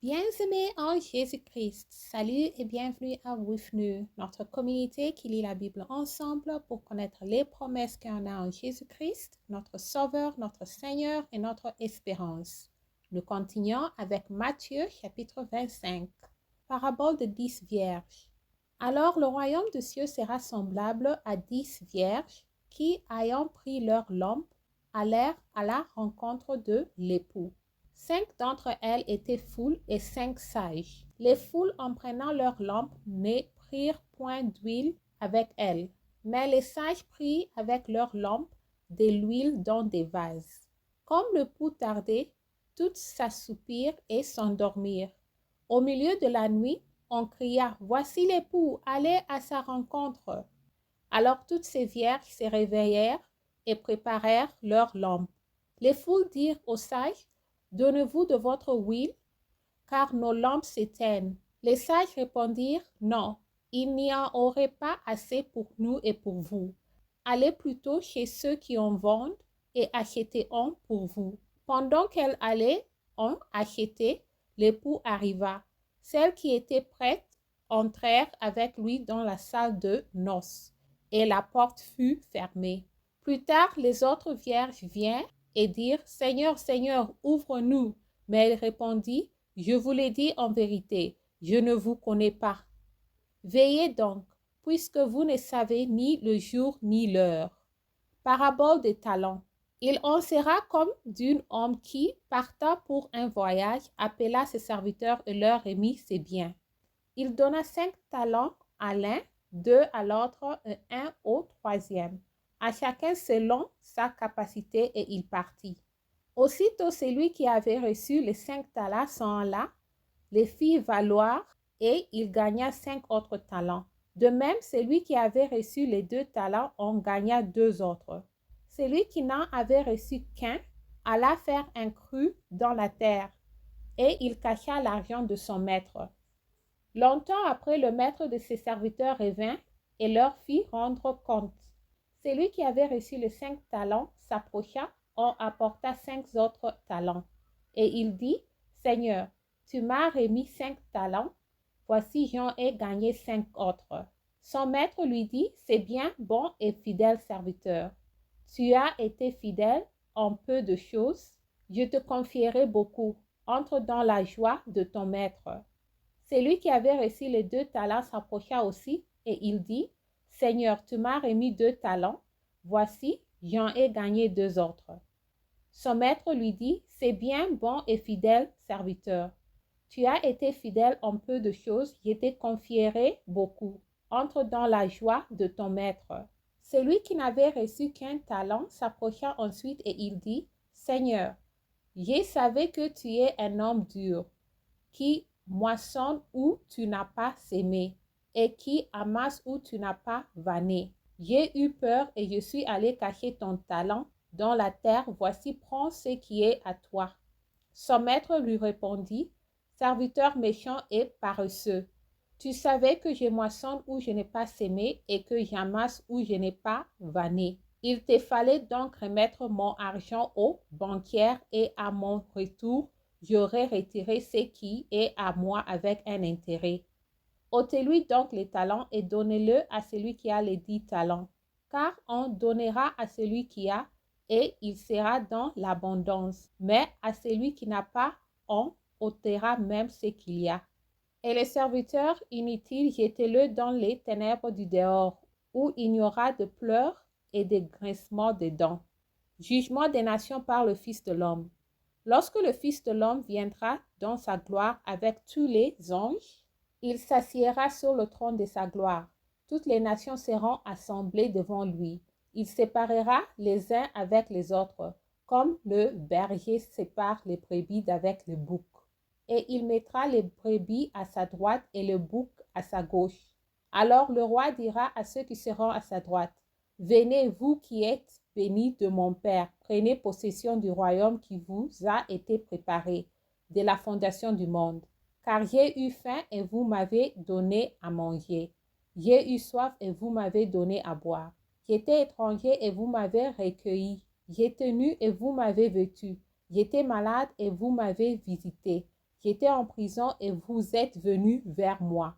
Bien-aimés en Jésus-Christ, salut et bienvenue à WIFNU, notre communauté qui lit la Bible ensemble pour connaître les promesses qu'on a en Jésus-Christ, notre Sauveur, notre Seigneur et notre espérance. Nous continuons avec Matthieu chapitre 25, parabole de 10 vierges. Alors le royaume de cieux sera semblable à 10 vierges qui, ayant pris leur lampe, allèrent à la rencontre de l'époux. 5 d'entre elles étaient foules et 5 sages. Les foules, en prenant leurs lampes, ne prirent point d'huile avec elles, mais les sages prirent avec leurs lampes de l'huile dans des vases. Comme le pouls tardait, toutes s'assoupirent et s'endormirent. Au milieu de la nuit, on cria « Voici l'époux, allez à sa rencontre !» Alors toutes ces vierges se réveillèrent et préparèrent leurs lampes. Les foules dirent aux sages « Donnez-vous de votre huile, car nos lampes s'éteignent. » Les sages répondirent « Non, il n'y en aurait pas assez pour nous et pour vous. Allez plutôt chez ceux qui en vendent et achetez-en pour vous. » Pendant qu'elles allaient en acheter, l'époux arriva. Celles qui étaient prêtes entrèrent avec lui dans la salle de noces, et la porte fut fermée. Plus tard, les autres vierges vinrent et dirent « Seigneur, Seigneur, ouvre-nous !» Mais il répondit « Je vous l'ai dit en vérité, je ne vous connais pas. Veillez donc, puisque vous ne savez ni le jour ni l'heure. » Parabole des talents. Il en sera comme d'un homme qui, partant pour un voyage, appela ses serviteurs et leur remit ses biens. Il donna 5 talents à l'un, 2 à l'autre et 1 au troisième, à chacun selon sa capacité, et il partit. Aussitôt celui qui avait reçu les 5 talents s'en alla, les fit valoir, et il gagna 5 autres talents. De même, celui qui avait reçu les 2 talents en gagna 2 autres. Celui qui n'en avait reçu qu'un alla faire un creux dans la terre, et il cacha l'argent de son maître. Longtemps après, le maître de ses serviteurs revint et leur fit rendre compte. Celui qui avait reçu les 5 talents s'approcha, en apporta 5 autres talents. Et il dit, « Seigneur, tu m'as remis 5 talents, voici j'en ai gagné 5 autres. » Son maître lui dit, « C'est bien, bon et fidèle serviteur. Tu as été fidèle en peu de choses, je te confierai beaucoup. Entre dans la joie de ton maître. » Celui qui avait reçu les 2 talents s'approcha aussi, et il dit, « Seigneur, tu m'as remis 2 talents, voici, j'en ai gagné 2 autres. » Son maître lui dit, « C'est bien, bon et fidèle serviteur. Tu as été fidèle en peu de choses, je te confierai beaucoup. Entre dans la joie de ton maître. » Celui qui n'avait reçu qu'un talent s'approcha ensuite et il dit, « Seigneur, je savais que tu es un homme dur, qui moissonne où tu n'as pas sémé, et qui amasse où tu n'as pas vanné. J'ai eu peur et je suis allé cacher ton talent dans la terre. Voici, prends ce qui est à toi. » Son maître lui répondit, « Serviteur méchant et paresseux, tu savais que je moissonne où je n'ai pas sémé et que j'amasse où je n'ai pas vanné. Il te fallait donc remettre mon argent au banquier et à mon retour, j'aurais retiré ce qui est à moi avec un intérêt. Ôtez-lui donc les talents et donnez-le à celui qui a les 10 talents. Car on donnera à celui qui a, et il sera dans l'abondance. Mais à celui qui n'a pas, on ôtera même ce qu'il y a. Et les serviteurs inutiles, jetez-le dans les ténèbres du dehors, où il n'y aura de pleurs et de grincements de dents. Jugement des nations par le Fils de l'homme. Lorsque le Fils de l'homme viendra dans sa gloire avec tous les anges, il s'assiera sur le trône de sa gloire. Toutes les nations seront assemblées devant lui. Il séparera les uns avec les autres, comme le berger sépare les brebis d'avec le bouc. Et il mettra les brebis à sa droite et le bouc à sa gauche. Alors le roi dira à ceux qui seront à sa droite, « Venez, vous qui êtes bénis de mon Père, prenez possession du royaume qui vous a été préparé de la fondation du monde. Car j'ai eu faim et vous m'avez donné à manger. J'ai eu soif et vous m'avez donné à boire. J'étais étranger et vous m'avez recueilli. J'étais nu et vous m'avez vêtu. J'étais malade et vous m'avez visité. J'étais en prison et vous êtes venus vers moi.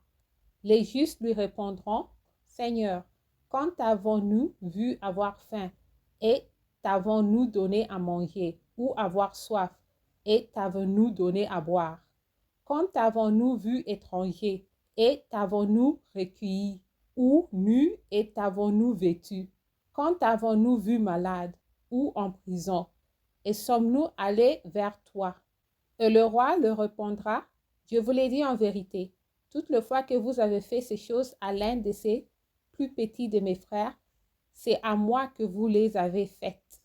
Les justes lui répondront, Seigneur, quand t'avons-nous vu avoir faim et t'avons-nous donné à manger, ou avoir soif et t'avons-nous donné à boire? Quand t'avons-nous vu étranger et t'avons-nous recueilli, ou nu et t'avons-nous vêtu? Quand t'avons-nous vu malade ou en prison et sommes-nous allés vers toi? Et le roi leur répondra, je vous l'ai dit en vérité, toute la fois que vous avez fait ces choses à l'un de ces plus petits de mes frères, c'est à moi que vous les avez faites.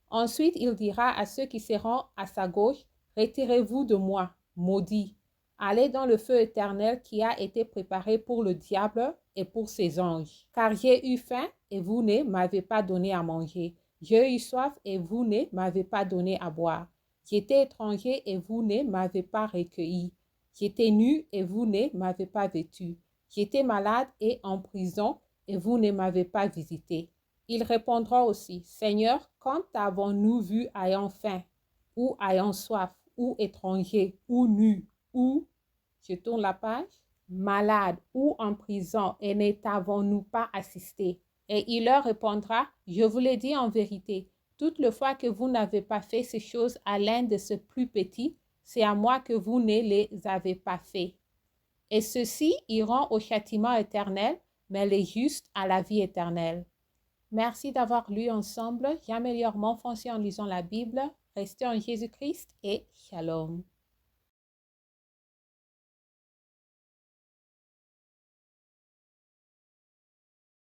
Ensuite, il dira à ceux qui seront à sa gauche, retirez-vous de moi, maudits, allez dans le feu éternel qui a été préparé pour le diable et pour ses anges. Car j'ai eu faim et vous ne m'avez pas donné à manger. J'ai eu soif et vous ne m'avez pas donné à boire. J'étais étranger et vous ne m'avez pas recueilli. J'étais nu et vous ne m'avez pas vêtu. J'étais malade et en prison et vous ne m'avez pas visité. Il répondra aussi, Seigneur, quand avons-nous vu ayant faim, ou ayant soif, ou étranger, ou nu, ou, je tourne la page, malade, ou en prison, et ne t'avons-nous pas assisté? Et il leur répondra, je vous l'ai dit en vérité, toute la fois que vous n'avez pas fait ces choses à l'un de ces plus petits, c'est à moi que vous ne les avez pas fait. Et ceux-ci iront au châtiment éternel, mais les justes à la vie éternelle. Merci d'avoir lu ensemble. J'améliore mon français en lisant la Bible. Restez en Jésus-Christ et shalom.